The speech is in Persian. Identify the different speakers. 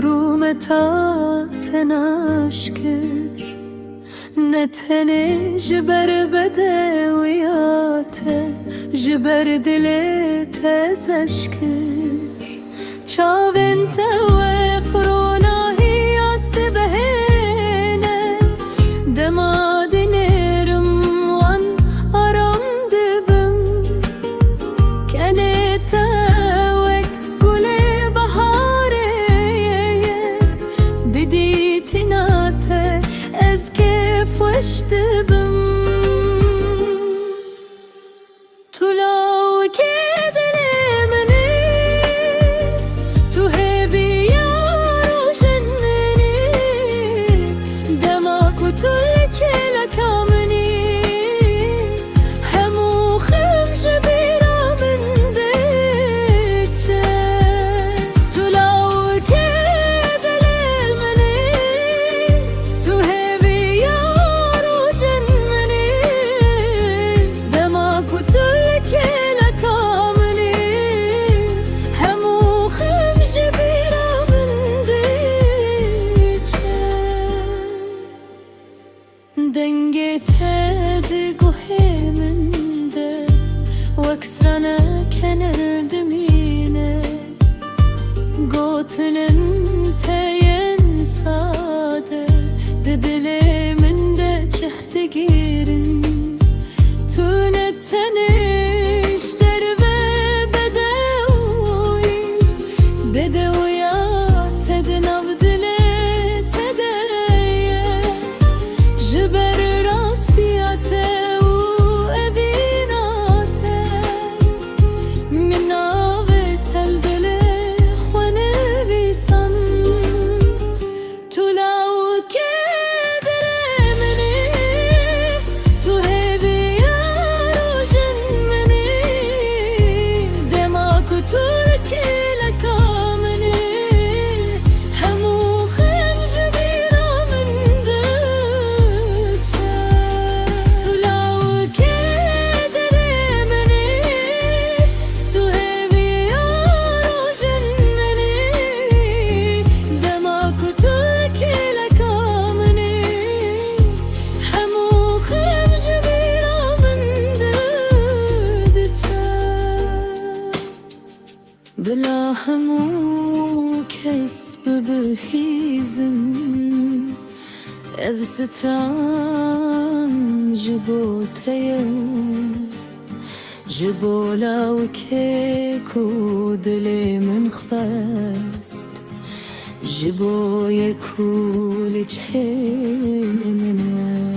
Speaker 1: متى تناشكر نتني جبر بدوياته جبر دلي تزشكر چاوين توي فرونا هي سبهينه دما دينيرم وان آرام دبم كني توك گل بهاره بدي تناته از كيف وش دبم طلعو كده دنگی تد گوه من ده وکسرانه کنر دمینه گوتنن تین ساده دل من ده چهد گیرن تو نتنش در بدویات تدنو دل بلا همو كسب بهيزن افستران جبوتيه جبولا وكيكو دلي من خواست جبو يكو لجهي منه